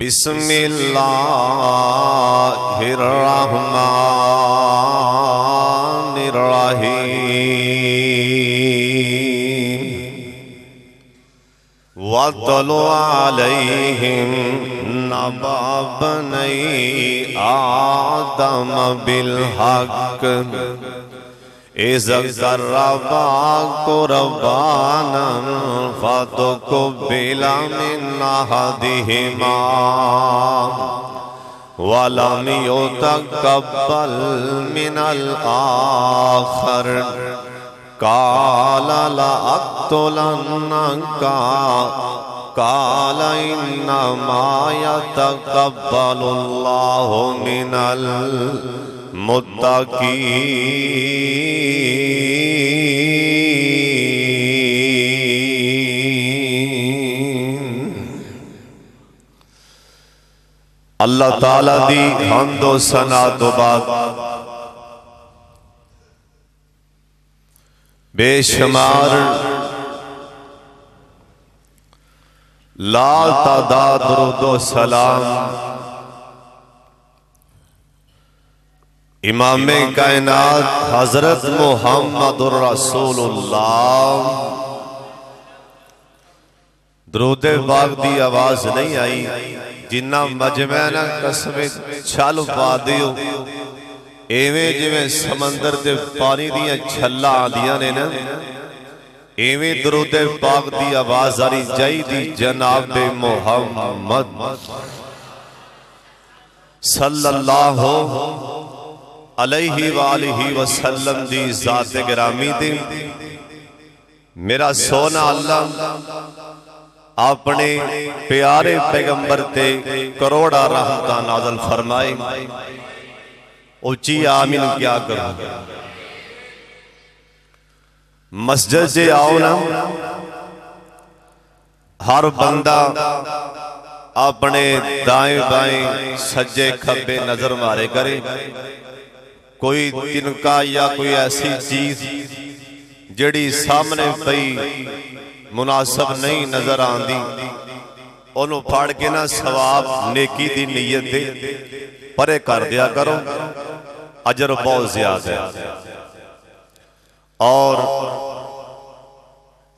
بسم اللہ الرحمن الرحیم وَاتْلُ عَلَيْهِمْ نَبَأَ ابْنَيْ آدَمَ بِالْحَقِّ إِذْ قَرَّبَا قُرْبَانًا فَتُقُبِّلَ مِنْ أَحَدِهِمَا وَلَمْ يُتَقَبَّلْ مِنَ الْآخَرِ قَالَ لَأَقْتُلَنَّكَ قَالَ إِنَّمَا يَتَقَبَّلُ اللَّهُ مِنَ المتقین۔ اللہ تعالیٰ دی حمد و ثنا تو بعد بے شمار لا تعداد درود و سلام امام کائنات حضرت محمد الرسول اللہ۔ درود پاک دی آواز نہیں آئی جنہ مجمعنا قسم چھل پا دیو ایویں جویں سمندر دے پانی دیاں چھلا آدیاں نے نا ایویں درود پاک دی آواز آری جائی دی جناب محمد صلی اللہ علیہ وآلہ وسلم دی ذات گرامی دی۔ میرا سونا اللہ اپنے پیارے پیغمبر تے کروڑا رحمتہ نازل فرمائے۔ اچھی آمین کیا کروں مسجد سے آؤ نا ہر بندہ اپنے دائیں بائیں سجے کھبے نظر مارے کرے، کوئی تنکا یا کوئی ایسی چیز جڑی سامنے پئی مناسب نہیں نظر آندی انہوں پھاڑ کے نہ ثواب نیکی دی نیت دے پرے کر دیا کرو، اجر بہت زیادہ ہے۔ اور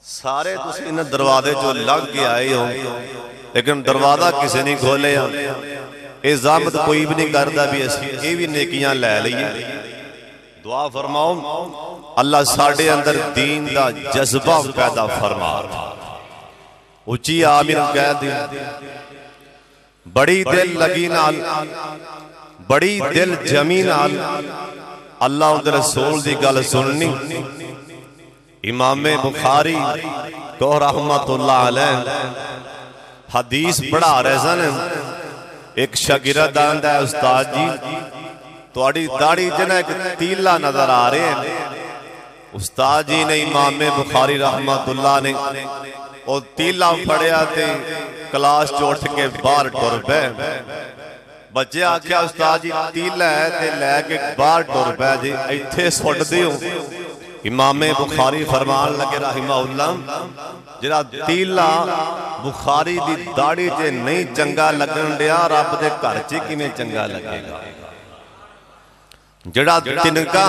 سارے تسی انہیں دروازے جو لگ کے آئے ہوں لیکن دروازہ کسی نہیں کھولے ہیں، اے زامت کوئی بھی نہیں کرتا بھی ایسی یہ بھی نیکیاں لے لئیے۔ دعا فرماؤں اللہ ساڑھے اندر دین دا جذبہ پیدا فرما اچھی آمین کہہ دی۔ بڑی دل لگی نال بڑی دل جمی نال اللہ ان رسول دی گل سننی۔ امام بخاری کو رحمت اللہ علیہ حدیث پڑھا رہے سن، ایک شاگرد آندہ ہے استاد جی توڑی داڑھی جنہ ایک تیلہ نظر آ رہے ہیں۔ استاد جی نے امام بخاری رحمت اللہ نے وہ تیلہ پڑھے آتے کلاس چوٹ کے بار ٹور پہ بچے آکھیا استاد جی تیلہ ہے تے لے کے بار ٹور پہ جی ایتھے سوٹ دیوں۔ امام بخاری فرمان لگے رحمہ اللہ جرا تیلہ بخاری دی داڑھی جے نہیں چنگا لگن دیا رب دے گھر کی میں چنگا لگے گا۔ جڑا تنکا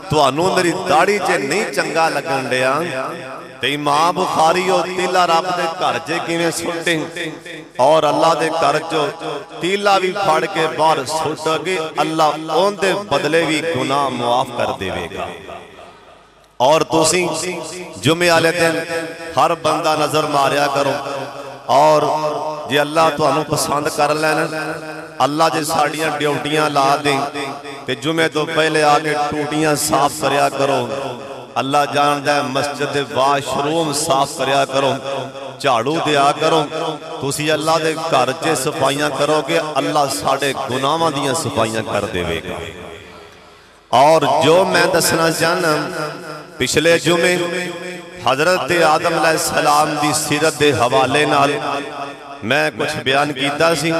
تو انہوں میری داڑھی چے نہیں چنگا لگن دیا تے امام بخاری و تیلہ رب دے گھر کی میں سوٹیں اور اللہ دے گھر جو تیلہ بھی پھاڑ کے بار سوٹا گے اللہ ان دے بدلے بھی گناہ معاف کر دے گا۔ اور تسی جمعے آلے دن ہر بندہ نظر ماریا کرو اور جی اللہ تو انہوں پسند کر لینا اللہ جی ساڑیاں ڈیوٹیاں لا دیں کہ جمعے تو پہلے آگے ٹوٹیاں صاف کریا کرو، اللہ جاندہ ہے مسجد واش روم صاف کریا کرو، چاڑو دیا کرو، تسی اللہ دے گھرچے صفائیاں کرو گے اللہ ساڑھے گناہاں دیاں صفائیاں کر دے گا۔ اور جو میں دسنا چاہنا پچھلے جمعے حضرت آدم علیہ السلام دی سیرت دے حوالے نال میں کچھ بیان کیتا سی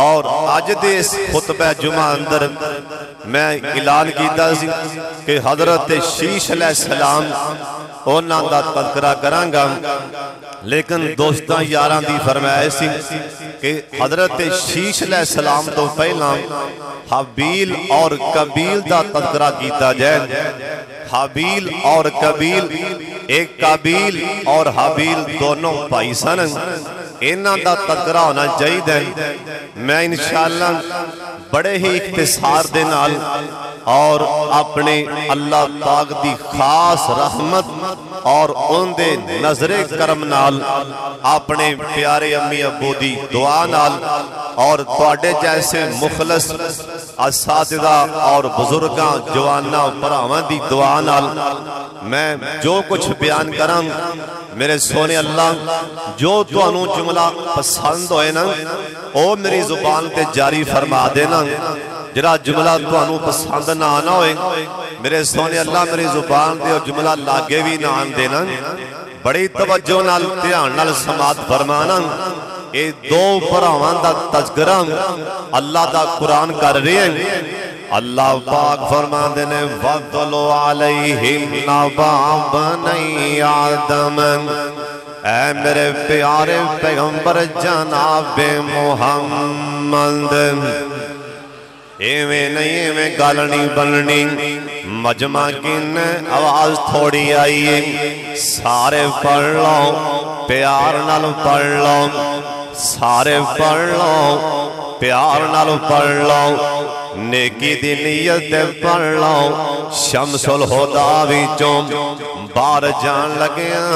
اور اج دے اس خطبہ جمعہ اندر میں اعلان کیتا سی کہ حضرت شیش علیہ السلام انہاں دا تذکرہ کراں گا، لیکن دوستاں یاراں دی فرمائش سی کہ حضرت شیش علیہ السلام تو پہلا حابیل اور قابیل دا تذکرہ کیتا جائے۔ حابیل اور قابیل، ایک قابیل اور حابیل دونوں بھائی سن، انہاں دا تذکرہ ہونا چاہیے۔ میں انشاءاللہ بڑے ہی اختصار دے نال اور اپنے اللہ پاک دی خاص رحمت اور ان دے نظر کرم نال اپنے پیارے امی ابو دی دعا نال اور تواڈے جیسے مخلص اساتذہ اور بزرگاں جواناں بھراواں دی دعا نال میں جو کچھ بیان کراں، میرے سونے اللہ جو تانوں جملہ پسند ہوئے نا او میری زبان تے جاری فرما دینا، جرا جملہ تانوں پسند نہ آنا ہوئے میرے سونے اللہ میری زبان تے جملہ لاگے بھی نہ آن دینا۔ بڑی توجہ نال دھیان نال سماعت فرمانا۔ اے دو بھراواں دا تذکرہ اللہ دا قرآن کر رہے ہیں۔ اللہ پاک فرماندے نے وَاتْلُ عَلَيْهِمْ نَبَأَ بَنِي آدَمَ، اے میرے پیارے پیغمبر جناب محمد، ایویں نہیں ایویں گل نہیں بننی، مجمع کن آواز تھوڑی آئیے، سارے پڑھ لو پیار نال پڑھ لو، سارے پڑھ لو پیار نال پڑھ لو، نیکی دی نیت پڑھ لو، شمس الہدا وچوں بار جان لگیاں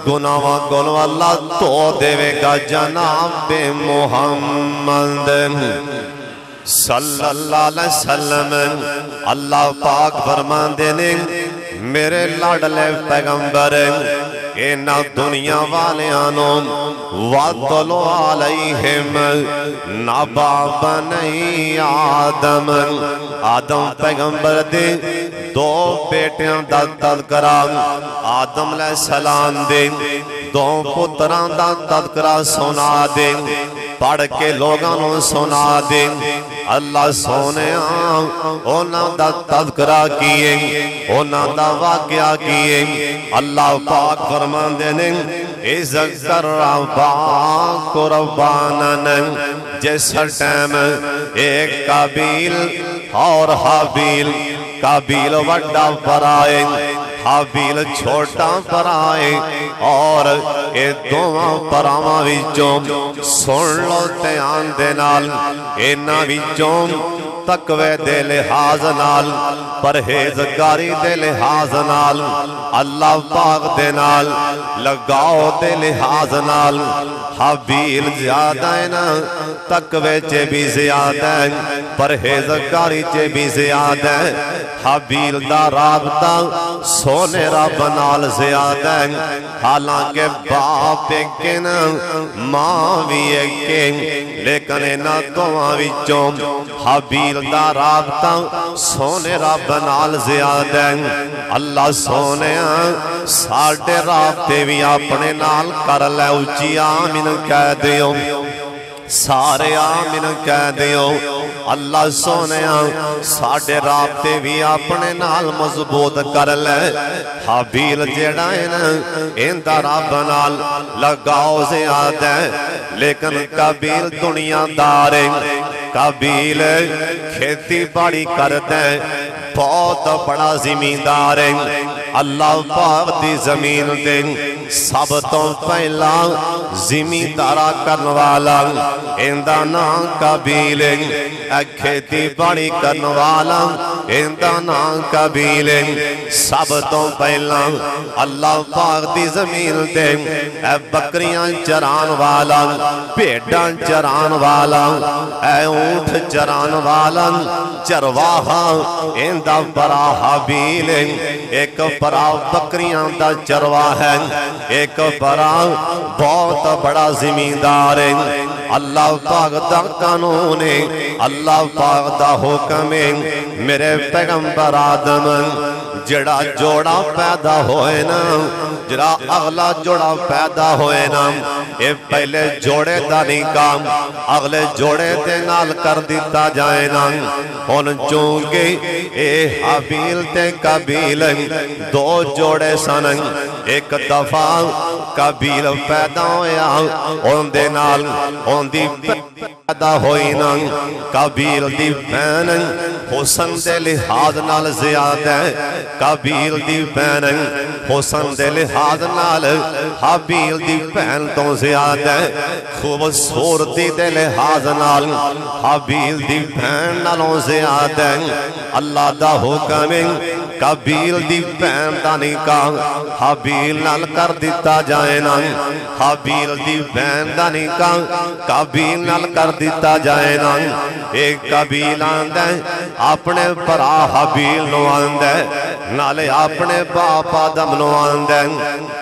گناہاں کولوں اللہ تو دے گا جناب محمد صلی اللہ علیہ وسلم۔ اللہ پاک فرماندے نے میرے لاڈلے پیغمبر اینا دنیا والیانوں وَاتْلُ عَلَيْهِمْ نَبَأَ بَنِي آدَمَ، آدم پیغمبر دے دو بیٹیاں دا تذکرہ، آدم علیہ السلام دے دو پتراں دا تذکرہ سنا دے، پڑھ کے لوگاں سنا دے۔ اللہ سونے اونا دا تذکرہ کیے، اونا دا واقعہ کیے۔ اللہ پاک فرمان دینے اذکر رباک قربانن، جیسا ٹیم ایک قابیل اور حابیل، قابیل وڈا پرائے حابیل چھوٹا پرائے، اور اے دوواں پراواں وچوں سن لو دھیان دے نال، انہاں وچوں تقوی دے لحاظ نال پرہیزگاری دے لحاظ نال اللہ پاک دے نال لگاؤ دے لحاظ نال حابیل زیادہ ہے نا، تقوی چے بھی زیادہ ہے، پرہیزگاری چے بھی زیادہ ہے۔ حابیل دا رابطہ سونے رب نال زیادہ ہے، حالانکہ باپ ایک نا ماں بھی ایک، لیکن انہاں دوواں وچوں حابیل دا رابطہ سونے رب نال زیادہ ہے۔ اللہ سونے ساڑھے رابطے بھی اپنے نال کر لے، اچھی آمین کہہ دیو، سارے آمین کہہ دیو۔ اللہ سونے ساڑھے رابطے بھی اپنے نال مضبوط کر لے۔ حابیل جیڑا ہے نا اندہ رب نال لگاؤ زیادہ ہے، لیکن قابیل دنیا دارے، قابیل کھیتی باڑی کرتے بہت بڑا زمیندار ہے۔ اللہ پاک دی زمین دے سب تو پہلا زمیندارا کرن والا اندہ نام قابیل، کھیتی باڑی کرن والا اندہ نام قابیل۔ سب تو پہلا اللہ پاک دی زمین دے بکریاں چران والا، بھیڈاں چران والا، اونٹ چران والا چرواہا اندہ برا حابیل، ایک برا بکریاں دا چرواہ ہے، ایک برا بہت بڑا زمیندار ہے۔ اللہ پاک دا قانون ہے، اللہ پاک دا حکم ہے، میرے پیغمبر آدم جڑا جوڑا پیدا ہوئے نا جڑا اگلا جوڑا پیدا ہوئے نا اے پہلے جوڑے دا نہیں کام اگلے جوڑے دے نال کر دیتا جائے نا ہن چونکہ اے حابیل تے قابیل دو جوڑے سن ایک دفعہ قابیل پیدا ہویا ان دے نال ان دی پیدا ہوئی نا قابیل دی بہن حسن دے لحاظ نال زیادہ قابیل دی بہن حسن دے لحاظ نال حابیل دی بہن تو زیادہ خوبصورتی دے لحاظ نال حابیل دی بہن نالوں زیادہ اللہ دا حکم قابیل دی بہن دا نکاح حابیل نال کر دیتا جائے نا حابیل دی بہن دا نکاح قابیل نال کر دیتا جائے نا ایک قابیل آندہ اپنے برا حابیل نو آندہ نالے اپنے باپ آدم نو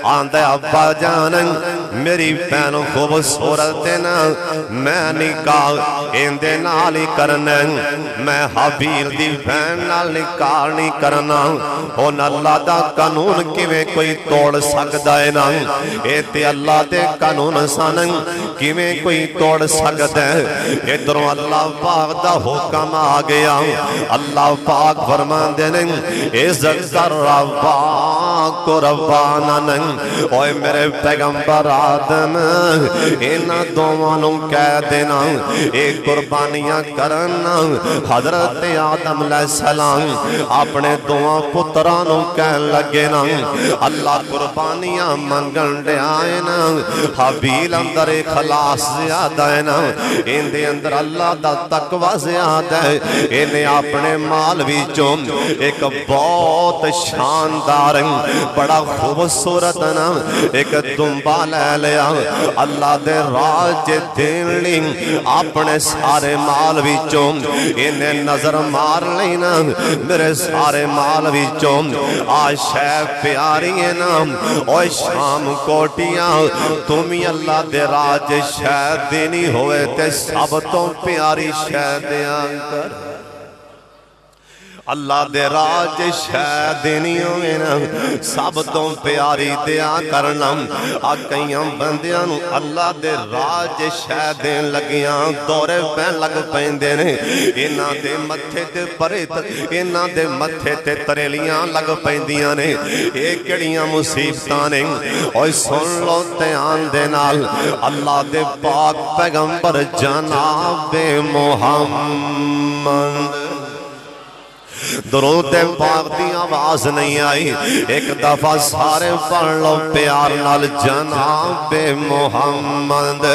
آندہ ابا جان میری بہن خوبصورت نا میں نکاح اندے نال ہی کرنا میں حابیل دی بہن نال نکاح نہیں کرنا ہن اللہ دا قانون کیویں کوئی توڑ سکدا ہے نا اے تے اللہ دے قانون سن کیویں کوئی توڑ سکدا ہے ادھروں اللہ پاک دا حکم آ گیا اللہ پاک فرماندے نے عزت کر ربا کو ربانا اوے میرے پیغمبر آدم انہاں دوواں نوں کہہ دینا اے قربانیاں کرنا حضرت آدم علیہ السلام اپنے دوواں پتراں نوں کہن لگے نا اللہ قربانیاں منگن دے آئے نا حابیل اندر اخلاص زیادہ ہے نا ان دے اندر اللہ دا تقوی زیادہ ہے انہیں اپنے مال وچوں ایک بہت شاندار بڑا خوبصورت نا ایک دمبا لے لیا اللہ دے راج دین لی اپنے سارے مال وچوں انہیں نظر مار لینا میرے سارے مال وچوں آشے پیاری ہے نا اوہ شام کوٹیاں تمہیں اللہ دے راج شہ دینی ہوئے تے سب تو پیاری شہ دیاں کر اللہ دے راج شہ دینی ہوئے نا سب تو پیاری دیا کرنا آکیاں بندیاں اللہ دے راج شہ دین لگیاں دورے پین لگ پیندے نے انہاں دے متھے تے پریت انہاں دے متھے تے تریلیاں لگ پیندیاں نے ایک کڑیاں مصیبتاں نے اوہ سن لو تیان دے نال اللہ دے پاک پیغمبر جناب محمد درود پاک دی آواز نہیں آئی ایک دفعہ سارے پڑھ لو پیار نال جناب محمد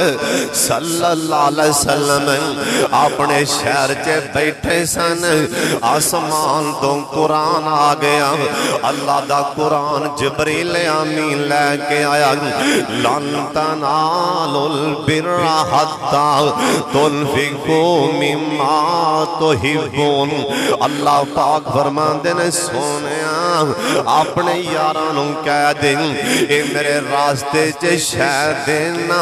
صلی اللہ علیہ وسلم اپنے شہر چے بیٹھے سن آسمان تو قرآن آ گیا اللہ دا قرآن جبریل امین لے کے آیا لن تنالوا البر حتی تنفقوا مما تحبون اللہ پاک فرماندے نے سونیاں اپنے یارانوں کہہ دیں اے میرے راستے چے شہ دینا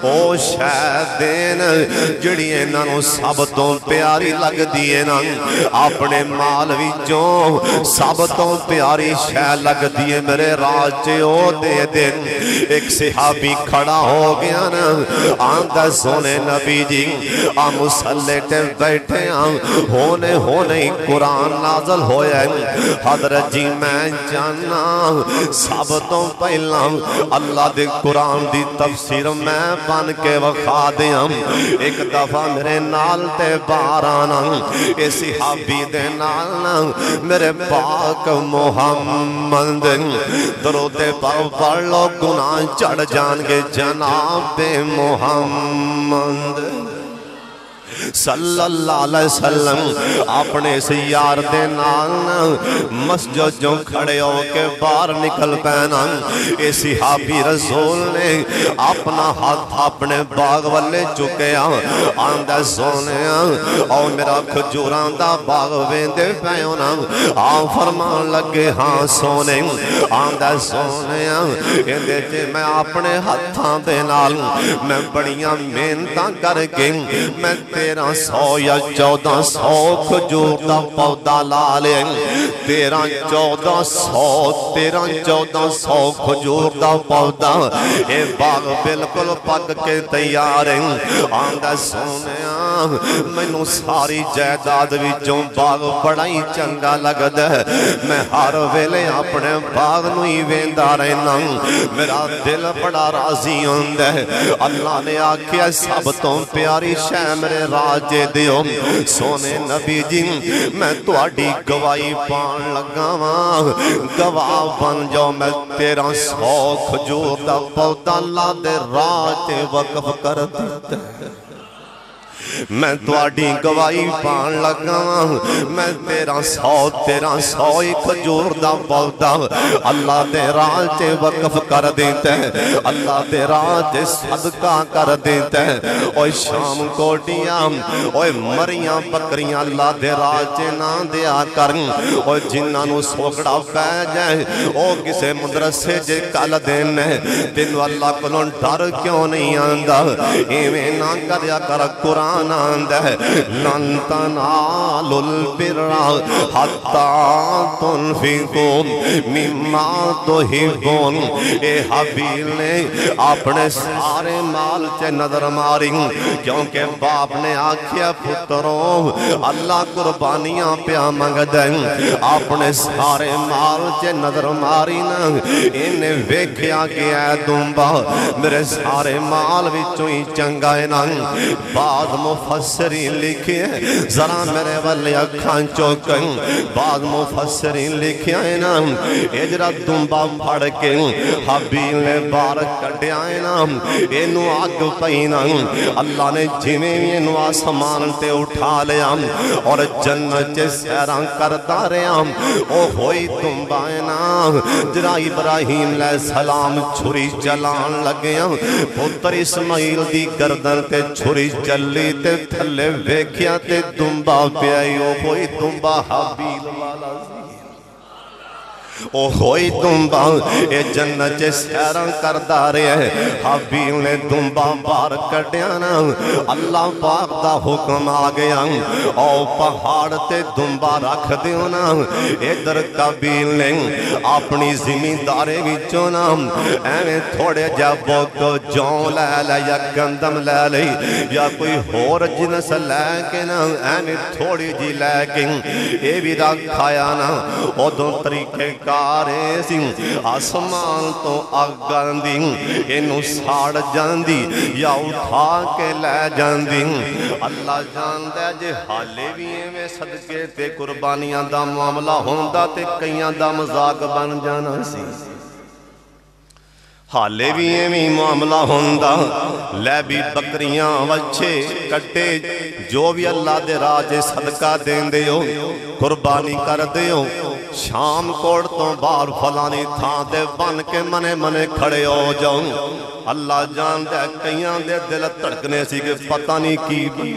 او شہ دینا جڑی انہوں سب تو پیاری لگ دیئے نا اپنے مال وچوں سب تو پیاری شہ لگ دیئے میرے راج چے او دے دیں ایک صحابی کھڑا ہو گیا نا آندہ سونے نبی جی مسلح تے بیٹھے ہونے قرآن نازل ہویا حضرت جی میں جانا سب تو پہلا اللہ دے قرآن دی تفسیر میں بن کے وخا دیا ایک دفعہ میرے نال تے بارانا اس صحابی دے نال میرے پاک محمد درود پڑھ لو گناہ چڑھ جان گے جناب محمد صلی اللہ علیہ وسلم اپنے اس یار دے نال مسجد جو کھڑے ہو کے باہر نکل پینا اے صحابی رسول نے اپنا ہاتھ اپنے باغ والے چکے آندہ سونے اور میرا کھجوران دا باغ ویندے پیونا فرمان لگے ہاں سونے آندہ سونے اندے تے میں اپنے ہاتھاں دے نال میں بڑیاں محنتاں کر کے میں تیرا 1300 یا 1400 کھجور دا پودا لا لے 1300 کھجور دا پودا اے باغ بالکل پک کے تیار ہے آندا سونیا مینوں ساری جائیداد وچوں باغ بڑا ہی چنگا لگدا ہے میں ہر ویلے اپنے باغ نوں ہی ویندا رہنا میرا دل بڑا راضی ہوندا ہے اللہ نے آکھیا سب تو پیاری شے میرے راجے دیو سونے نبی جی میں تہاڈی گواہی پان لگا واں گواہ بن جاؤ میں 1300 کھجور دا پودا اللہ دے راہ تے وقف کر دیتا میں تہاڈی گواہی پان لگا میں 1300 کھجور دا پودا اللہ دے راہ تے وقف کر دیتا ہے اللہ دے راہ تے صدقہ کر دیتا ہے اوے شام کوٹیاں اوے مریاں بکریاں اللہ دے راہ تے نہ دیا کر اوے جنہاں نوں سوکڑا پے جائے او کسے مدرسے جے کل دین تینوں اللہ کولوں ڈر کیوں نہیں آندا ایویں نہ کریا کر قرآن آندہ ہے لن تنالوا البر حتی تنفقوا مما تحبون اے حبیل نے اپنے سارے مال تے نظر ماری کیونکہ باپ نے آکھیا پتروں اللہ قربانیاں پیا منگدا اپنے سارے مال تے نظر ماری نا انہیں ویکھیا کہ اے دمبا میرے سارے مال وچوں ہی چنگا ہے نا بعض مفسرین لکھے ہیں ذرا میرے والے اکھاں چوکن بعض مفسرین لکھے ہیں نا اجرا دمبا پھڑ کے حبیل نے بار کٹیا ہے نا اینو آگ پئینا اللہ نے جویں اینو آسمان تے اٹھا لیا اور جنت چ سیراں کردا رہیا او ہوئی دمبا ہے نا جرا ابراہیم علیہ السلام چھری چلان لگیا پتر اسماعیل دی گردن تے چھری چلی تے تھلے ویکھیا تے دمبا پیائی او ہوئی دمبا حبیل والا او ہوئی دمبا اے جنت چ سیراں کردا رہیا ہے حبیل نے دمبا بار کڈیا نا اللہ پاک دا حکم آ گیا او پہاڑ تے دمبا رکھ دیو نا ادھر قابیل نے اپنی زمینداری وچوں نا ایویں تھوڑے جا بوک جوں لے لے یا گندم لے لے یا کوئی ہور جنس لے کے نا ایویں تھوڑی جی لے کے اے بھی رکھایا نا اودوں طریقے کارے سی آسمان تو آگاندی اینو ساڑ جاندی یا اٹھا کے لے جاندی اللہ جاندہ جے حالے بھی میں صدقے تے قربانیاں دا معاملہ ہوندہ تے کئیاں دا مزاق بن جانا سی حالے بھی ایویں معاملہ ہوندہ لے بھی بکریاں وچھے کٹے جو بھی اللہ دے راجے صدقہ دین دیو قربانی کر دیو شام کوڑ تو بار فلانی تھا دے بن کے منے منے کھڑے ہو جاؤں اللہ جان دے کئیاں دے دل تڑکنے سی کہ پتہ نہیں کی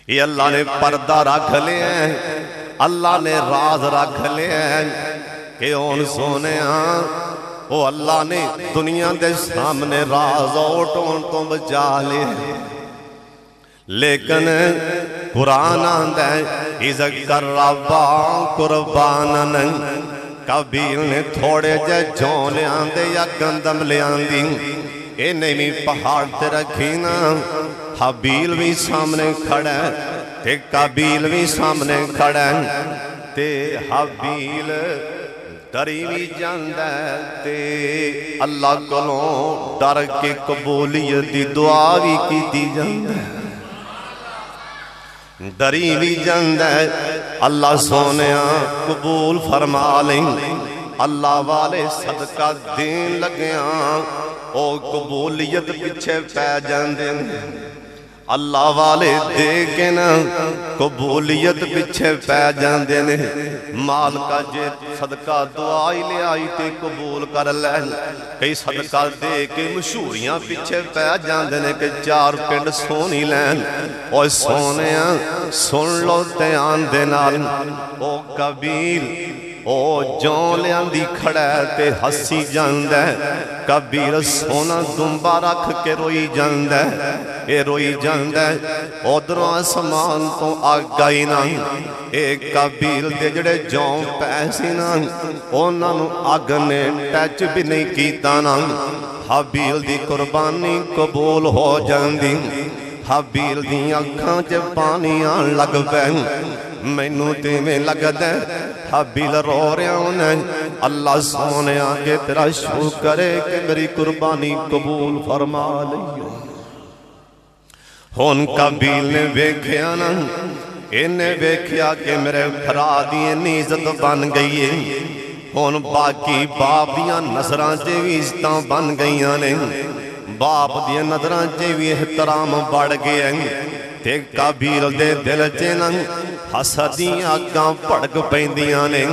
یہ اللہ نے پردہ رکھ لے ہیں اللہ نے راز رکھ لے ہیں کہ ان سونے ہاں وہ اللہ نے دنیا دے سامنے راز اوٹوں تو بچا لے لیکن قرآن آندہ ہے اِذَا قَرَّبَا قُرْبَانًا قابیل نے تھوڑے جے جون لے آندے یا گندم لے آندی اے نہیں پہاڑ تے رکھی نا حبیل بھی سامنے کھڑا ہے تے قابیل بھی سامنے کھڑا ہے تے حبیل ڈری بھی جاندہ تے اللہ کولوں ڈر کے قبولیت دی دعا بھی کی دی جاندہ ڈری بھی جاندہ اللہ سونیاں قبول فرما لیں اللہ والے صدقہ دین لگیاں او قبولیت پیچھے پہ جاندے اللہ والے دے کے نا قبولیت پیچھے پہ جاندے نے مال کا جے صدقہ دعائی لے آئی تے قبول کر لین کئی صدقہ دے کے مشہوریاں پیچھے پہ جاندے نے کہ 4 پنڈ سونی لین اوہ سونیاں سن لو تے آن دے نال او قابیل او جوں لیاندی کھڑا تے ہسی جاندہ کبیر سونا دنبا رکھ کے روئی جاندہ اے روئی جاندہ ادھروں آسمان تو آگائی نا اے کبیر دے جڑے جوں پیسی نا اونا نو آگنے ٹیچ بھی نہیں کیتا نا حابیل دی قربانی قبول ہو جاندی حابیل دی اکھاں چے پانی آن لگ پین مینوں تے میں لگ دے حابیل رو رہا انہیں اللہ سونے آگے تیرا شکر ہے کہ میری قربانی قبول فرما لئیو ہون قابیل نے ویکھیا نا انہیں ویکھیا کہ میرے بھرا دی نیزت بن گئی ہے ہون باقی باپ دیاں نظران چے بھی عزتاں بن گئیاں نے باپ دیاں نظران چے بھی احترام بڑھ گئے تے قابیل دے دل چے نن حسدیاں اگاں پڑک پیندیاں نے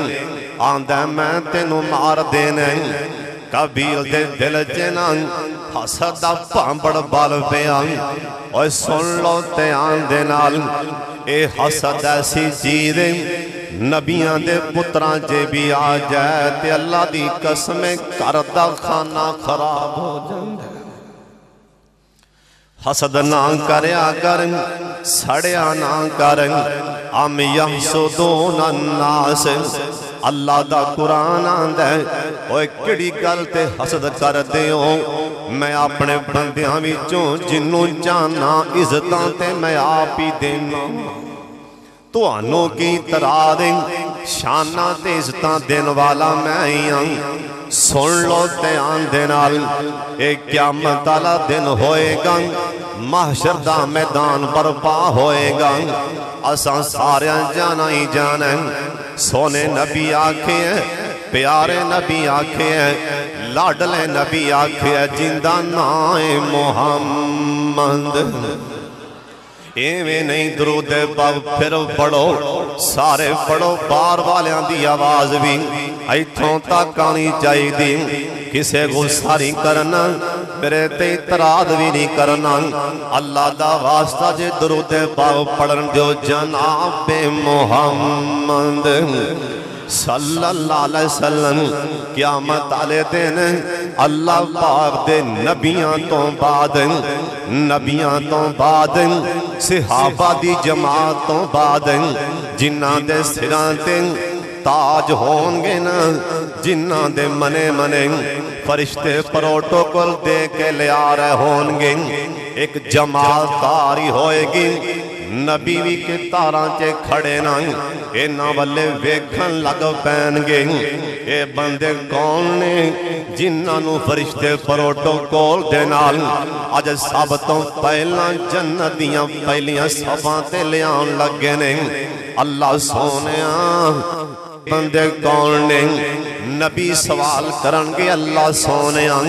آندہ میں تینوں مار دینے قابیل دے دل چے نن حسدہ پامبڑ بال پیاں اور سن لو تے آندے نال اے حسد ایسی چیزیں نبیاں دے پتران جے بھی آ جائے تے اللہ دی قسمیں کردہ خانہ خراب ہو جاندے حسد نہ کریا کرن سڑیا نہ کرن ام یحسدون الناس اللہ دا قرآن آندے اوہ کڑی گل تے حسد کر دیو میں اپنے بندیاں وچوں جنوں جانا عزتاں تے میں آپ ہی دینا تو آنوں کی طرح دیں شانہ تے عزتاں دین والا میں ہی آن سن لو تے آن دینال ایک قیامت والا دن ہوئے گا محشر دا میدان برپا ہوئے گا اساں سارے جانا ہی جانا سونے نبی آکھے ہیں پیارے نبی آکھے ہیں لاڈلے نبی آکھے ہیں جندہ نائے محمد ایویں نہیں درود پاک پھر پڑھو سارے پڑھو بار والیاں دی آواز بھی ایتھوں تک آنی چاہی دی کسے کو ساری کرنا میرے تے اعتراض بھی نہیں کرنا اللہ دا واسطہ جے درود پاک پڑھن دیو جناب محمد صلی اللہ علیہ وسلم قیامت آلے دن اللہ پاک دے نبیاں تو بعد صحابہ دی جماعت تو بعد جنہ دے سران تے تاج ہون گے نا جنہ دے منے فرشتے پروٹوکول دے کے لے آ رہے ہون گے ایک جماعت تاری ہوئے گی نبی وی کے تاراں چے کھڑے نا اے ناولے ویکھن لگ پین گے اے بندے کون نے جنہاں نو فرشتے پروٹوکول دے نال اج سب تو پہلا جنت دیاں پہلیاں صفاں تے لیاں لگے نے اللہ سونیاں بندے کون نے نبی سوال کرنگے اللہ سونیاں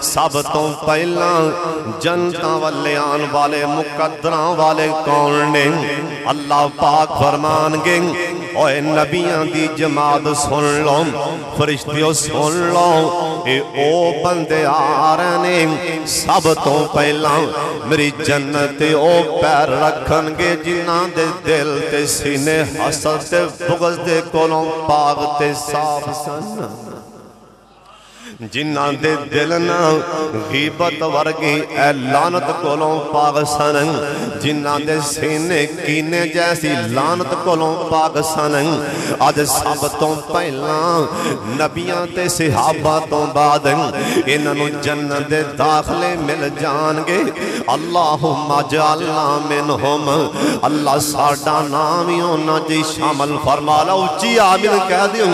سب تو پہلا جنتاں والیاں والے مقدراں والے کون نے اللہ پاک فرمانگے اوے نبیاں دی جماعت سن لو فرشتیوں سن لو اے او بندے آ رہے نے سب تو پہلا میری جنت او پیر رکھن گے جنہاں دے دل تے سینے حسد تے بغض دے کولوں پاک تے صاف سن جنہاں دے دل نا غیبت ورگی اے لعنت کولوں پاک سن جنہاں دے سینے کینے جیسی لعنت کولوں پاک سن آج سب تو پہلا نبیاں تے صحابہ تو بعد انہوں جنت دے داخلے مل جان گے اللہم اجعلنا منہم اللہ ساڑھا نامی ہونا جی شامل فرما لو جی آمین کہہ دیوں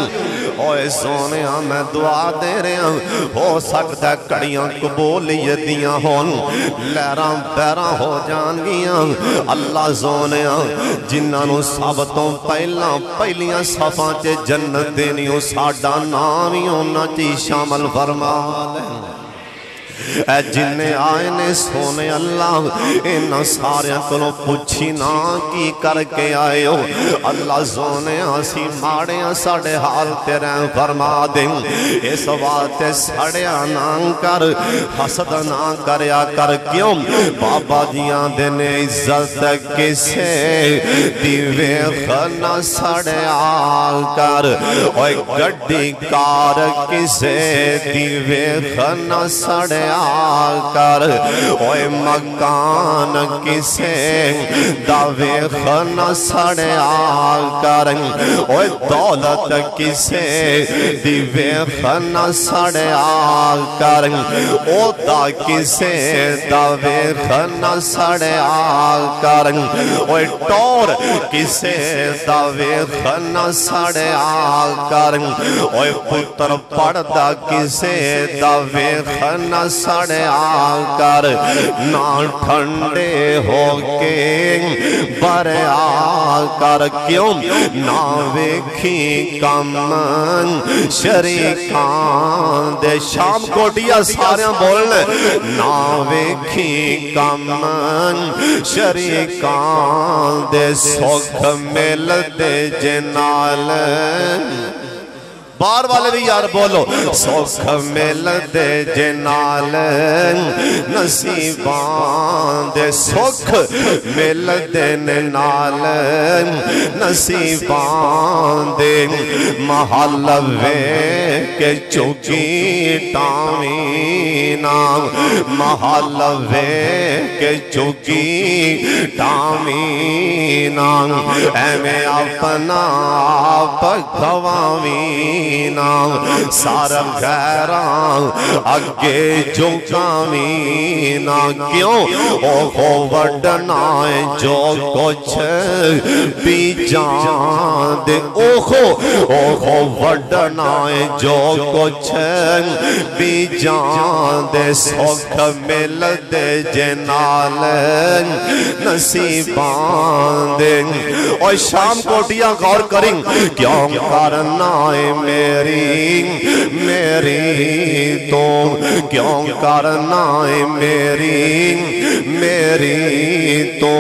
اوے سونیاں میں دعا دے رہے ہیں ہو سکتا ہے کڑیاں قبولیتیاں ہون لیراں بیراں ہو جان گیاں اللہ سونیاں جنہاں نو سب تو پہلیاں صفاں چے جنت دینیوں ساڑھا نامی ہونا چی شامل فرما لیں اے جننے آئے نے سونے اللہ انہاں ساریاں کلوں پوچھی نا کی کر کے آئے ہو اللہ سونے آسی ماڑے ساڑے حال تیرے فرما دیں اس واسطے سڑیا نہ کر حسد نہ کریا کر کیوں بابا دیاں دینے عزت کسے دیوے خنا سڑیا کر اوے گڑی کار کسے دیوے خنا سڑیا کر اوے مکان کسے داوے خنا سڑیا کر اوے دولت کسے دیوے خنا سڑیا کر او دا کسے داوے خنا سڑیا کر اوے ٹور کسے داوے خنا سڑیا کر اوے پتر پڑدا کسے داوے خنا سڑیا کر نا ٹھنڈے ہو کے بریا کر کیوں نا ویکھی کم شریکان دے شام کوٹیا ساریاں بولنے نا ویکھی کم شریکان دے سکھ مل دے جنال بار والے بھی یار بولو سکھ مل دے جنال نصیبان دے سکھ مل دے نال نصیبان دے محل وے کے چوکی ٹامینا محل وے کے چوکی ٹامینا اے میں اپنا آپ گوامی سارم غیران اگے جو کامینا کیوں اوہو وڈنائے جو کچھ بھی جان دے اوہو وڈنائے جو کچھ بھی جان دے سکھ مل دے جنال نصیبان دے اور شام کوٹیاں غور کریں کیوں کرنا میری تو کیوں کرنا ہے میری تو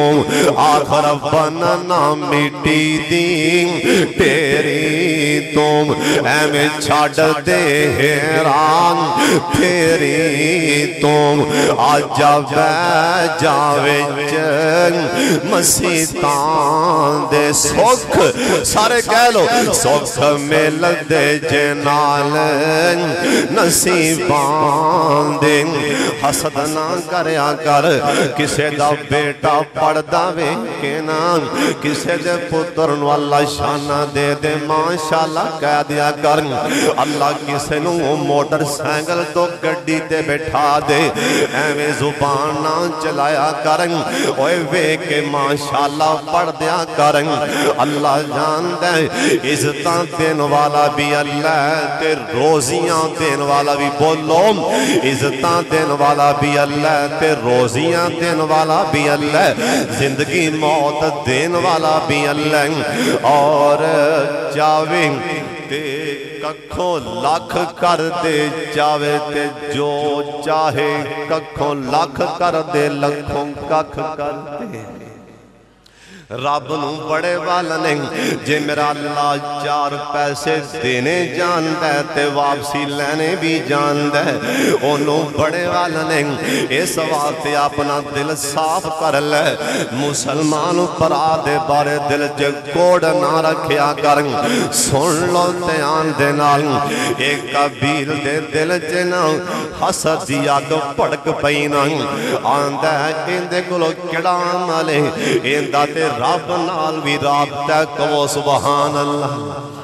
آخر بننا مٹی دی تیری تو اے میں چھاڑ دے حیران پھیری تو آجا بے جاوے جنگ مسیطان دے سکھ سارے کہہ لو سکھ مل دے جنال نصیبان دے حسد نہ کریا کر کسے دا بیٹا پڑھدا وے کے نام کسے دے پتر نو اللہ شانہ دے دے ماشاءاللہ کہہ دیا کر اللہ کسے نو موٹر سینگل تو گڑی تے بٹھا دے ایویں زبان نہ چلایا کر اوے وے کے ماشاءاللہ پڑھ دیا کر اللہ جان دے عزتاں دین والا بھی اللہ تے روزیاں دین والا بھی بولو عزتاں دین والا بھی اللہ تے روزیاں دین والا بھی اللہ زندگی موت دین والا بھی اللہ اور چاویں تے ککھوں لکھ کر دے چاوے تے جو چاہے ککھوں لکھ کر دے لکھوں ککھ کر دے رب نو بڑے والا نہیں جے میرا اللہ چار پیسے دینے جان دے تے واپسی لینے بھی جان دے انہوں بڑے والا نہیں اس واسطے اپنا دل صاف کر لے مسلمان پر آدھے بارے دل جے کوڑ نہ رکھیا کر سن لو تیان دینال ایک کبیل دے دل جنا حسد دیا تو پڑک پینا آندہ اندے کلو کڑا ملے اندہ تے رب نال بھی رابطہ کو سبحان اللہ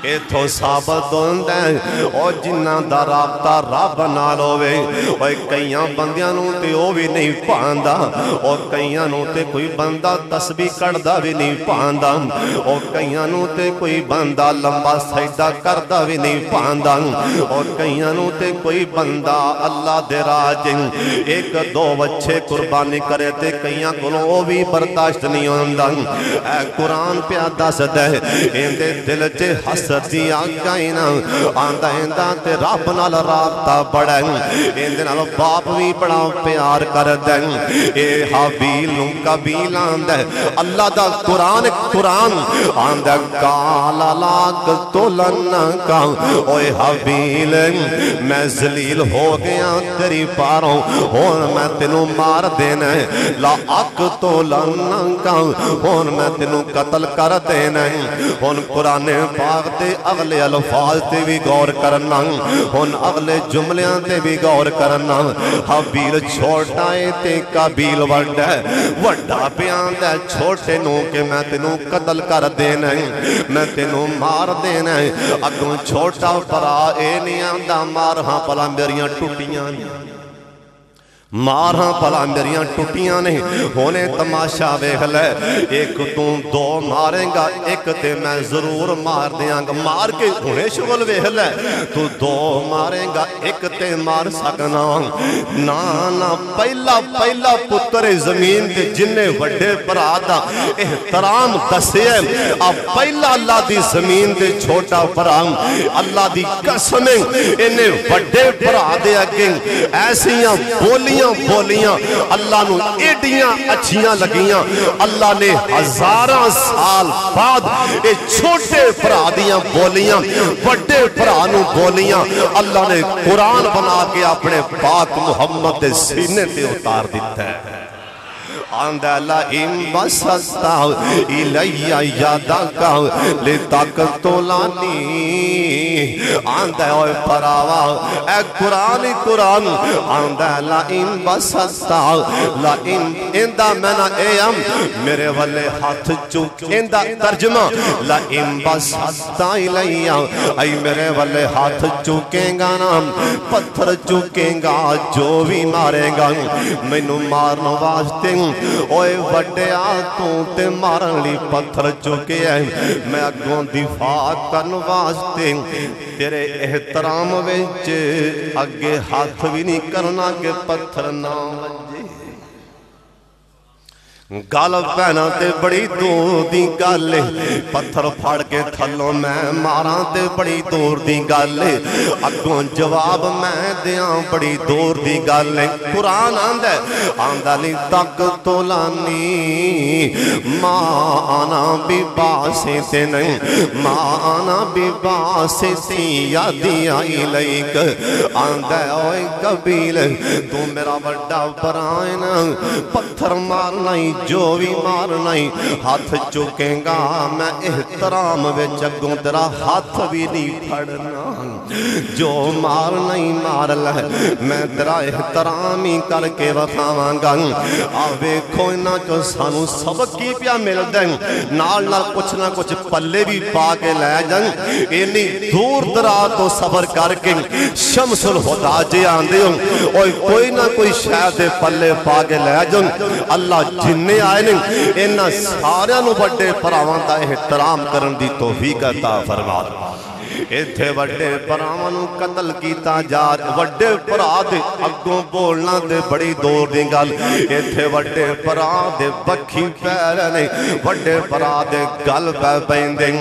ایتھو ثابت ہوندے او جنہ دا رابطہ رب نال ہووے او کئیاں بندیاں نوں تے او بھی نہیں پاندا او کئیاں نوں تے کوئی بندہ تسبیح کردا بھی نہیں پاندا او کئیاں نوں تے کوئی بندہ لمبا سجدہ کردا بھی نہیں پاندا او کئیاں نوں تے کوئی بندہ اللہ دے راہ ایک دو بچے قربانی کرے تے کئیاں کولوں او بھی برداشت نہیں ہوندا اے قرآن پہ دس دے اندے دل چے حسد دی آگائی نا آندہ اندہ تے رب نال رابطہ بڑھیں اندے نال باپ بھی بڑا پیار کر دیں اے حابیل نو قابیل آندہ اللہ دا قرآن آندہ کالا لاک تولنکا اوے حابیل میں ذلیل ہو گیا تیری پاروں اور میں تینوں مار دینا لا اک تولنکا اور میں تینوں قتل کر دینا ہن قرآن پاک تے اگلے الفاظ تے بھی غور کرنا ہن اگلے جملیاں تے بھی غور کرنا حابیل چھوٹا ہے تے قابیل وڈا بیان دے چھوٹے نو کہ میں تینوں قتل کر دینا میں تینوں مار دینا اگوں چھوٹا پرا اے نہیں آندا مار ہاں پلا میریاں ٹوٹیاں مارہاں پلا میریاں ٹوٹیاں نہیں ہونے تماشا ویکھ لے ایک تو دو ماریں گا ایک تے میں ضرور مار دیاں گا مار کے ہونے شغل ویکھ لے تو دو ماریں گا ایک تے مار سکنا نا پہلا پتر زمین دے جنہیں وڈے پرادا احترام دسے اب پہلا اللہ دی زمین دے چھوٹا پرام اللہ دی قسمیں انہیں وڈے پرادے اگیں ایسیاں بولیاں اللہ نو ایڈیاں اچھیاں لگیاں اللہ نے ہزاراں سال بعد اے چھوٹے پرادیاں بولیاں بڑے پرانو بولیاں اللہ نے قرآن بنا کے اپنے پاک محمد دے سینے تے اتار دیتا ہے آندہ لئیم بسستا الیہ یادکا لتقتلانی آندہ اوہ پراوا اے قرآن آندہ لئیم بسستا لئیم اندہ مینا ایم میرے والے ہاتھ چوک اندہ ترجمہ لئیم بسستا الیہ ای میرے والے ہاتھ چوکیں گا نام پتھر چوکیں گا جو بھی مارے گا مینو مارنا واسطے اوے وڈے آتوں تے مارن لی پتھر چکے ہیں میں اگوں دفاع کرن واسطے تیرے احترام وچ اگے ہاتھ بھی نہیں کرنا کہ پتھر نہ وجے گال پہنا تے بڑی دور دی گالے پتھر پھاڑ کے تھلوں میں ماراں تے بڑی دور دی گالے اگوں جواب میں دیاں بڑی دور دی گالے قرآن آندہ لی تک تولانی ما آنا بھی باسے تے نہیں ما آنا بھی باسے تے یادی آئی لئیک آندہ اوے قبیل تو میرا بڑا برائن پتھر مارنائی جو بھی مارنائی ہاتھ چکیں گا میں احترام وچ اگوں تیرا ہاتھ بھی نہیں پھڑنا جو مارنائی مار لے میں تیرا احترام ہی کر کے وکھاواں گا آوے کھوئنا جو سانو سبق کی پیا مل دیں نال کچھ نہ کچھ پلے بھی پا کے لے جائیں انہی دور درا تو سفر کر کے شمس الہدا جے آندے ہوں اور کوئی نہ کوئی شاید پلے پا کے لے جائیں اللہ جن نے آئے نہیں انہا سارے نو بڑے پراوان دا احترام کرن دی توفیق عطا فرما ایتھے وڈے پراوانو قتل کیتا جا وڈے پرا دے اگوں بولنا دے بڑی دور دی گل ایتھے وڈے پرا دے بکھی پیرنے وڈے پرا دے گل پہ پیندیں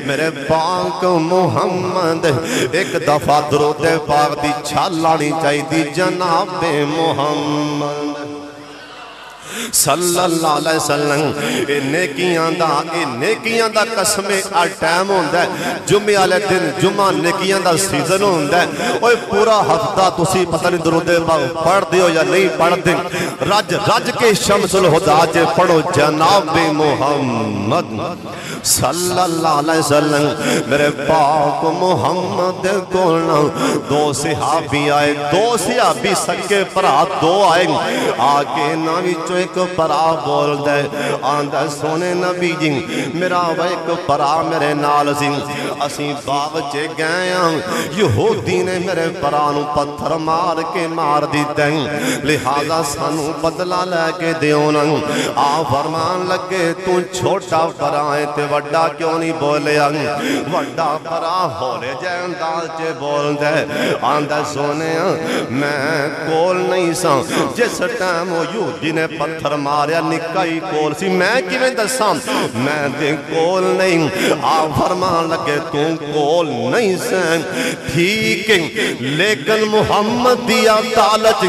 میرے پاک محمد ایک دفعہ درود پاک دی چھالانی چاہی دی جناب محمد صلی اللہ علیہ وسلم نیکیاں دا قسمیں آ ٹائم ہوندہ ہے جمعہ والے دن جمعہ نیکیاں دا سیزن ہوندہ ہے اوہ پورا ہفتہ تسی پتہ نہیں درود پڑھ دیو یا نہیں پڑھ دیں رج کے شمس الہدا جے پڑھو جناب محمد صلی اللہ علیہ وسلم میرے پاک محمد کولنا دو صحابی آئے دو صحابی سکے پرا دو آئے آگے ناوی چو ایک پرا بول دے آندہ سونے نبی جی میرا وہ ایک پرا میرے نال سن اسی باغ چے گئے یہودی نے میرے پرانو پتھر مار کے مار دیتے لہذا سانو بدلہ لے کے دیونا آ فرمان لگے تو چھوٹا پرائیں تے وڈا کیوں نہیں بولے وڈا پرا ہولے جائے انداز چے بول دے آندہ سونے میں کول نہیں سا جس ٹائم یہودی نے پتھر فرما رہا نکا ہی کول سی میں کیویں دساں میں دے کول نہیں آپ فرمان لگے تو کول نہیں سین ٹھیک لیکن محمد دی عدالت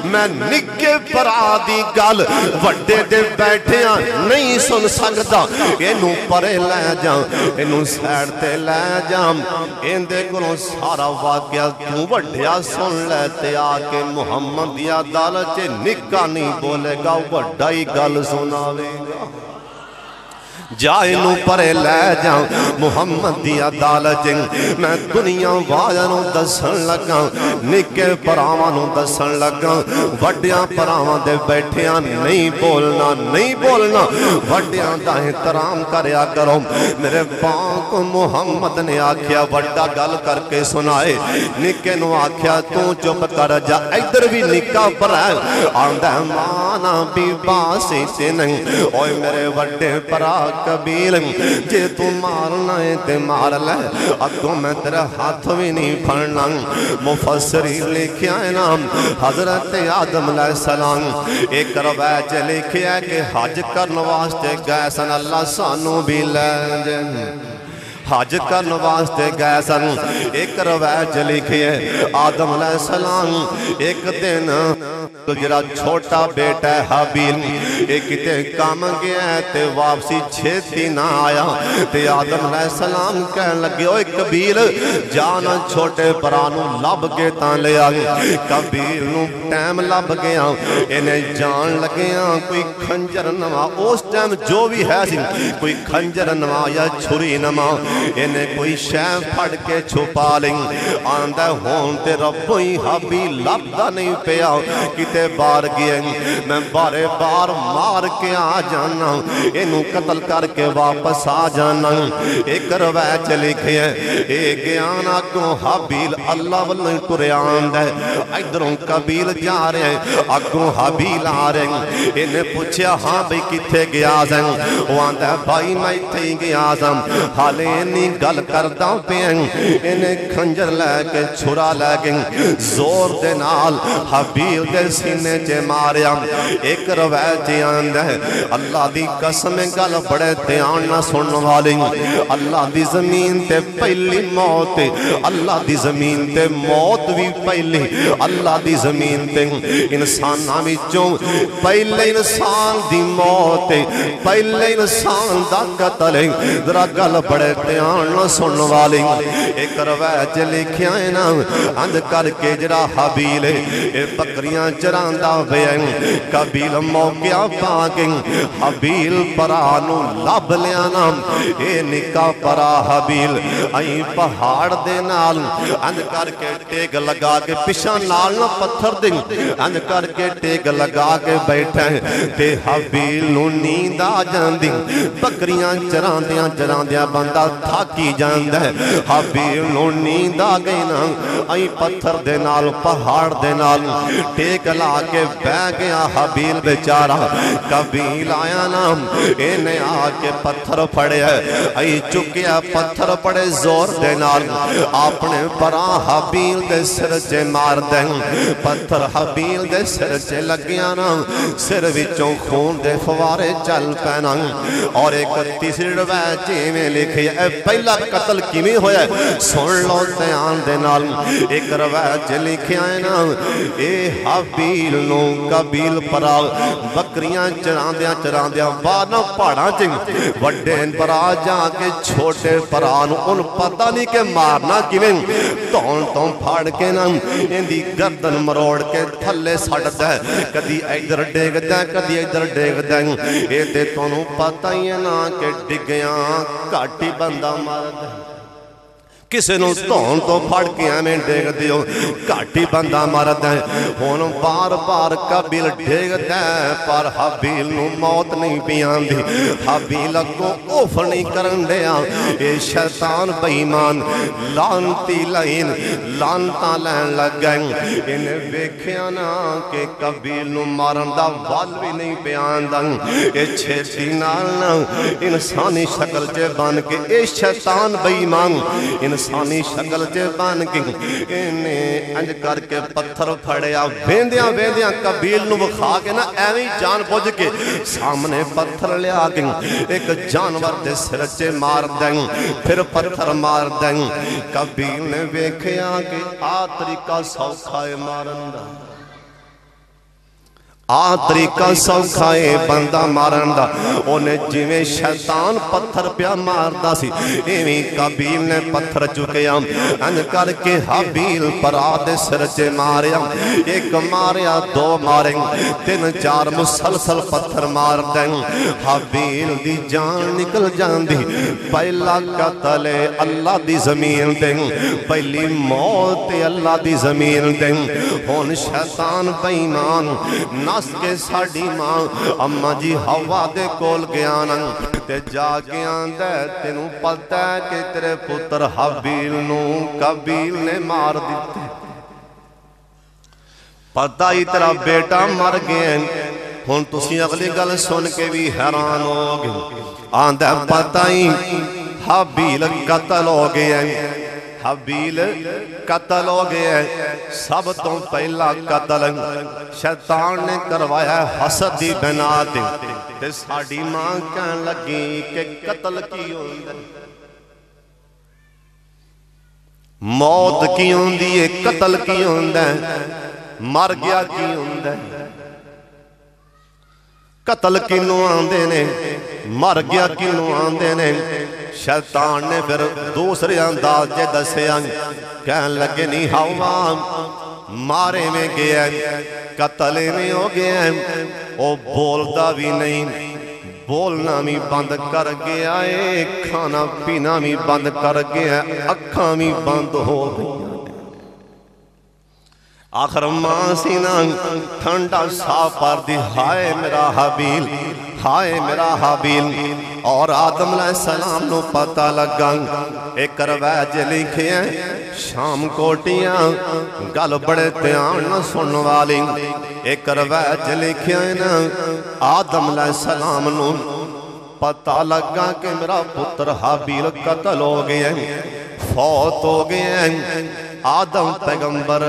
میں نکے پرا دی گل وڈے دے بیٹھیاں نہیں سن سکدا اینو پرے لے جاؤں اینو سیڑ تے لے جاؤں اندے کولوں سارا واقعہ تو وڈیا سن لیتے آکے محمد دی عدالت نکا نہیں بولے گا وڈائی گل سناوے گا جائنو پرے لے جاؤں محمد دی عدالت میں دنیا واجنوں دسن لگا نکے پراوانوں دسن لگا وڈیاں پراوان دے بیٹھیاں نہیں بولنا وڈیاں دا احترام کریا کرو میرے پاک محمد نے آکھیا وڈا گل کر کے سنائے نکے نو آکھیا تو چپ کر جا ادھر بھی نکا پر ہے آندہ مانا بھی باسی سے نہیں اوہ میرے وڈے پرا قبیل جے تو مارنا ہے تے مار لے اگوں میں تیرے ہاتھ بھی نہیں پھڑنا مفسری لکھیا ہے نام حضرت آدم علیہ السلام ایک روایت لکھیا ہے کہ حج کرن واسطے گئے سن اللہ سانو بھی لے جائیں حج کرن واسطے گئے سن ایک روایت لکھی ہے آدم علیہ السلام ایک دن جڑا چھوٹا بیٹا ہے حابیل ایک تے کام گیا ہے تے واپسی چھتی نہ آیا تے آدم علیہ السلام کہنے لگے اوہ قبیل جانا چھوٹے پرانو لب کے تاں لے آگے قبیل نو ٹیم لب گیا انہیں جان لگیا کوئی کھنجر نما اس ٹیم جو بھی ہے کوئی کھنجر نما یا چھری نما انہیں کوئی شیم پھڑ کے چھپا لیں آندہ ہون تے ربوئی حابیل لبدا نہیں پیا کتے بار گئے میں بارے بار مار کے آ جانا انہوں قتل کر کے واپس آ جانا ایک روایت لکھی ہے ایک آنا کو حابیل اللہ واللہ قرآن دے ادھروں قبیل جا رہے ہیں اگوں حابیل آ رہے ہیں انہیں پوچھیا ہاں بھئی کتے گیا زیں وہ آندہ بھائی میں تھی گیا زیں حالے انہیں گل کردہ پہ انہیں کھنجر لے کے چھرا لے گئے زور دے نال حابیل دے سینے چے ماریا ایک روایت آندہ ہے اللہ دی قسم گل بڑے دھیان نہ سنن والی اللہ دی زمین تے پہلی موت اللہ دی زمین تے موت بھی پہلی اللہ دی زمین تے انسان نامی چوں پہلے انسان دی موت پہلے انسان دا قتل ذرا گل بڑے دھیان نہ سنن والی ایک روایت لکھیا ہے نا اند کر کے جڑا حابیل بکریاں چراندہ بیئن قبیل موقع پاکن حابیل پرانو لب لیانا اے نکا پرا حابیل آئیں پہاڑ دے نال اند کر کے ٹیگ لگا کے پشا نال نہ پتھر دیں اند کر کے ٹیگ لگا کے بیٹھے تے حابیل نو نیند آ جان دیں بکریاں چراندیاں بندہ تھاکی جان دے حابیل نو نیند آ گئی نا آئیں پتھر دے نال پہاڑ دے نال ٹیک لا کے بہ گیا حابیل بیچارہ قبیل آیا نام انہیں آ کے پتھر پڑے آئی چکیا پتھر پڑے زور دے نال اپنے پرا حابیل دے سر چے مار دیں پتھر حابیل دے سر چے لگیا نام سر وچوں خون دے فوارے چل پینا اور ایک تیسری روایت میں لکھی ہے پہلا قتل کیویں ہویا سن لو دھیان دے نال ایک روایت لکھیا ہے نا اے حابیل نو قبیل پرا بکریاں چراندیاں بانا پاڑا چنگ وڈین پرا جا کے چھوٹے پرانو ان پتہ نہیں کہ مارنا کیویں تون پھاڑ کے نا اندی گردن مروڑ کے تھلے سڑ دے کدی ادھر ڈیگ دے کدی ادھر ڈیگ دے اے تے تونوں پتہ ہی نا کہ ڈگیاں کاٹی بندہ مار دے کسے نو تون تو پھڑ کے ہمیں ڈیگ دیو کاٹی بندہ مارد ہے ہون بار بار قبیل ڈیگ دے پر حابیل نو موت نہیں پیان دی حابیل کو اوفر نہیں کرن دیا اے شیطان بیمان لانتی لائن لانتا لین لگ گئیں انہیں بیکھیا نا کہ قبیل نو مارن دا وال بھی نہیں پیان دا اے چھتی نالنا انسانی شکل جے بان کے اے شیطان بیمان انسانی انسانی شکل چ بن کے انہیں انج کر کے پتھر پھڑیا ویندیاں ویندیاں قابیل نو وکھا کے نا ایویں جان بوجھ کے سامنے پتھر لیا کے ایک جانور دے سر چ مار دیں پھر پتھر مار دیں قابیل نے ویکھیا کہ آ طریقہ سوکھا ہے مارن دا آ طریقہ سوکھا ہے بندہ مارن دا انہیں جویں شیطان پتھر پیا ماردا سی ایویں قابیل نے پتھر چکیا انج کر کے حابیل پرا دے سر چ ماریا ایک ماریا دو ماریں تین چار مسلسل پتھر مار دیں حابیل دی جان نکل جاندی پہلا قتل اللہ دی زمین دیں پہلی موت اللہ دی زمین دیں ہن شیطان بے ایمان نس کے ساڑی ماں اماں جی ہوا دے کول گیا نا تے جا کے آندہ تینوں پتہ ہے کہ تیرے پتر حابیل نو قابیل نے مار دیتے پتہ ہی تیرا بیٹا مر گئے ہن تسی اگلی گل سن کے بھی حیران ہو گئے آندہ پتہ ہی حابیل قتل ہو گئے حابیل قتل ہو گیا سب تو پہلا قتل شیطان نے کروایا حسد دی بنا تے ساڑی ماں کہن لگی کہ قتل کی ہوندہ موت کی ہوندی ہے قتل کی ہوندہ مر گیا کی ہوندہ قتل کنوں آندے نے مر گیا کنوں آندے نے شیطان نے پھر دوسرے انداز جے دسیا کہن لگے نہیں ہوا مارے میں گیا قتل میں ہو گیا او بولدا بھی نہیں بولنا بھی بند کر گیا ہے کھانا پینا بھی بند کر گیا ہے اکھاں بھی بند ہو گیا آخر ماں سینہ ٹھنڈا صاف پر دی ہائے میرا حابیل ہائے میرا حابیل اور آدم علیہ السلام نو پتہ لگا ایک روایت لکھے ہیں شام کوٹیاں گل بڑے دھیان نہ سن والی ایک روایت لکھے ہیں نا آدم علیہ السلام نو پتہ لگا کہ میرا پتر حابیل قتل ہو گئے فوت ہو گئے آدم پیغمبر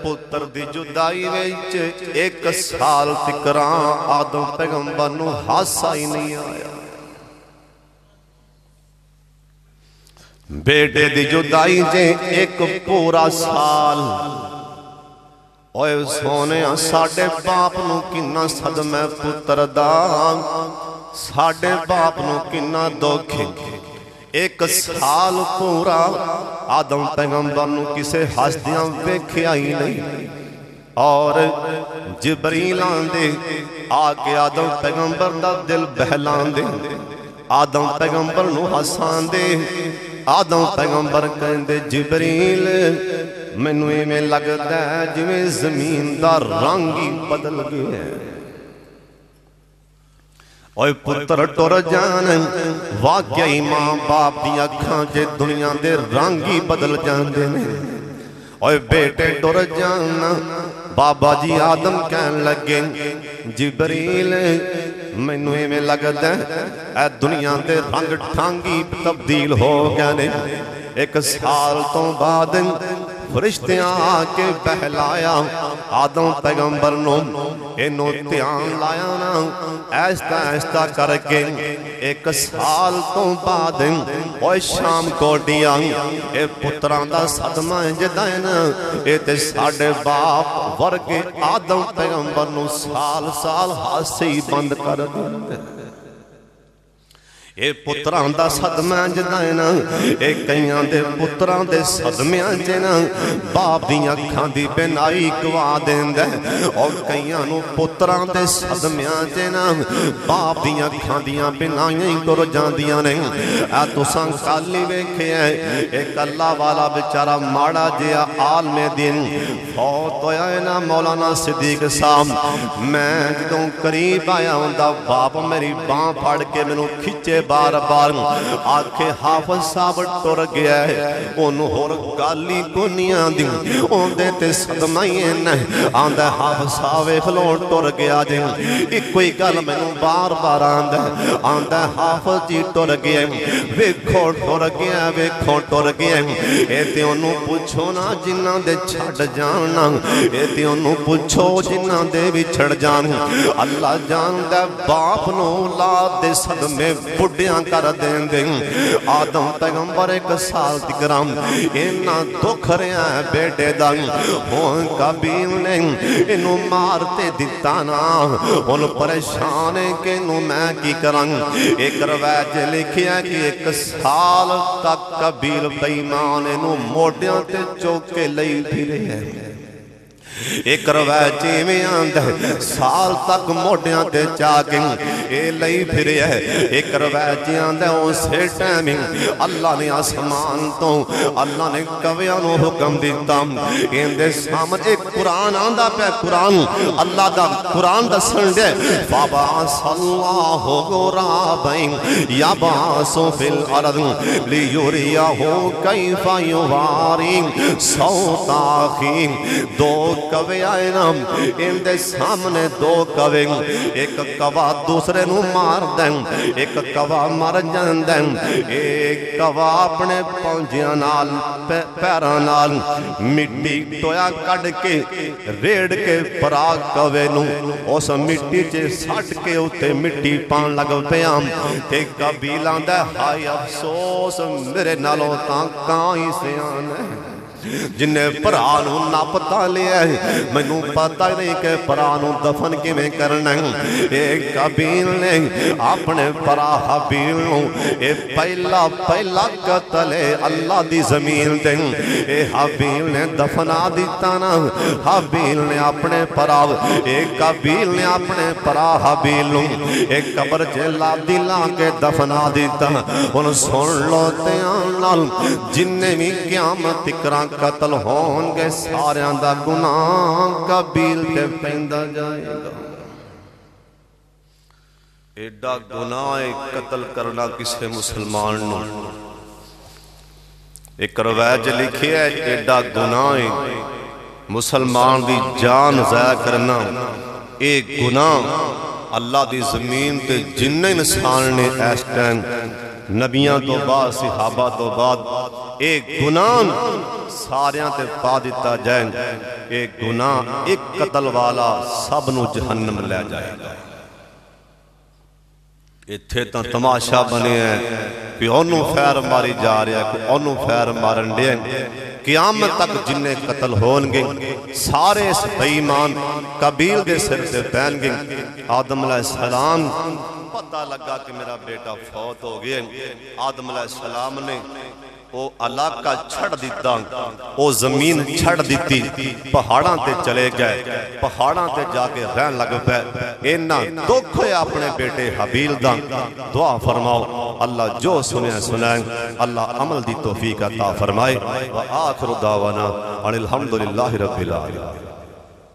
پتر دی جدائی ویچ ایک سال تکران آدم پیغمبر نو ہاسا ہی نہیں آیا بیٹے دی جدائی جے ایک پورا سال اوے سونے ساڑے باپ نو کنا صدمہ پتر دا ساڑے باپ نو کنا دکھے ایک سال پورا آدم پیغمبر نو کسے ہستیاں ویکھیا ہی نہیں اور جبریل آندے آکے آدم پیغمبر دا دل بہلان دے آدم پیغمبر نو ہسان دے آدم پیغمبر کہندے جبریل مینوں ایویں لگدا ہے جویں زمین دا رنگ ہی بدل گیا ہے اوے پتر ٹر جان واقعی ماں باپ دی اکھاں جے دنیا دے رنگ ہی بدل جاندے نے اوے بیٹے ٹر جان بابا جی آدم کہن لگے جبریل مینوں ایویں لگدا ہے اے دنیا دے رنگ ٹھانگی تبدیل ہو گئے نے ایک سال تو بعد فرشتیاں آکے بہلایا آدم پیغمبر نو انہوں تیان لایا نا ایستا ایستا کر کے ایک سال تو بعد اوہ شام کو دیا اے پتران دا صدمہ جدائنا اے تے ساڑے باپ ورگے آدم پیغمبر نو سال سال ہاسی بند کر دیا اے پتران دا صدمہ جدائنا اے کئیان دے پتران دے صدمیاں جنا باپ دیاں کھان دی بینائی گوا دین دے اور کئیان نو پتران دے صدمیاں جنا باپ دیاں کھان دیاں بینائی کر جان دیاں نہیں اے تو سان کالی ویکھے ہیں ایک اللہ والا بچارہ ماڑا جیا عالم دین فوت ہویا ہے نا مولانا صدیق صاحب میں جدوں قریب آیا ہوں دا باپ میری باں پھاڑ کے میں نو کھچے بار بار آکھے حافظ صاحب ٹر گیا ہے انہوں ہور گالی کنیاں دی اوندے تے صدمائیں آندہ حافظ صاحب کھلو ٹر گیا جی ایک کوئی گل میں بار بار آندہ حافظ جی ٹر گیا ویکھو ٹر گیا ویکھو ٹر گیا اے تے انہوں پوچھو نا جنہ دے چھڑ جانا اے تے انہوں پوچھو جنہ دے بھی چھڑ جانا اللہ جان دے باپ نو اولاد دے صدمے بڑھیاں کر دیں گے آدم پیغمبر 1 سال تکرام اینا دکھ رہے ہیں بیٹے دن ہون قبیل نے انہوں مارتے دیتانا ان پریشانے کے انہوں میں کی کرن ایک روایت لکھیا کہ 1 سال تک قبیل بیمان انہوں موٹیاں تے چوکے لئی پھرے ہیں ایک روایت میں آندہ سال تک موٹیاں تے چاکیں اے لئی پھرے ہے ایک روایت آندہ اسے ٹیمیں اللہ نے آسمان تو اللہ نے کویانو حکم دیتا اندے سامن ایک قرآن آندہ پہ قرآن اللہ دا قرآن دا سنڈے فَبَعَثَ اللَّهُ غُرَابًا يَبْعَثُ فِي الْأَرْضِ لِيُرِيَهُ كَيْفَ يُوَارِي صَوْتَ أَخِيهِ دو کوے آئے نام ان دے سامنے دو کوے ایک کوا دوسرے نو مار دیں ایک کوا مر جان دیں ایک کوا اپنے پونجیاں نال پیران نال مٹی ٹویا کڑ کے ریڑ کے پراغ کوے نو اس مٹی چے سٹ کے ہوتے مٹی پان لگ پیام ایک قبیلان دے ہائی افسوس میرے نالوں تاں کائیں سے آنے جنہیں پرانوں نہ پتہ لیا ہے میں نوں پتہ نہیں کہ پرانوں دفن کی میں کرنا ہے ایک قبیل نے اپنے پرا حبیل نوں اے پہلا قتل اللہ دی زمین دیں اے حبیل نے دفنا دیتا نا حبیل نے اپنے پرا ایک قبیل نے اپنے پرا حبیل نوں ایک قبر جلا دلا کے دفنا دیتا ان سن لو تیان نال جنہیں بھی قیامت اکران قتل ہون گے سارے اندہ گناہ قبیل کے پیندہ جائے گا ایڈا گناہ قتل کرنا کسے مسلمان نو ایک روایت لکھی ہے ایڈا گناہ مسلمان دی جان ضائع کرنا ایک گناہ اللہ دی زمین تے جن انسان نے ایس ٹائم نبیاں تو بعد صحابہ تو بعد ایک گناہ ساریاں تے پا دیتا جائیں ایک گناہ ایک قتل والا سب نو جہنم لے جائے گا اتھے تا تماشا بنے ہیں کہ انہوں خیر ماری جا رہا ہے کہ انہوں خیر مارن دیں قیامت تک جنہیں قتل ہونگے سارے اس بیمان قبیل دے سر سے پہن گے آدم علیہ السلام پتہ لگا کہ میرا بیٹا فوت ہو گئے آدم علیہ السلام نے وہ علاقہ چھڑ دیتا وہ زمین چھڑ دیتی پہاڑاں تے چلے گئے پہاڑاں تے جا کے رہن لگ پہ اینا دکھ ہے اپنے بیٹے حبیل دا دعا فرماؤ اللہ جو سنیں سنائیں اللہ عمل دی توفیق عطا فرمائے وآخر دعوانا الحمدللہ رب العالمین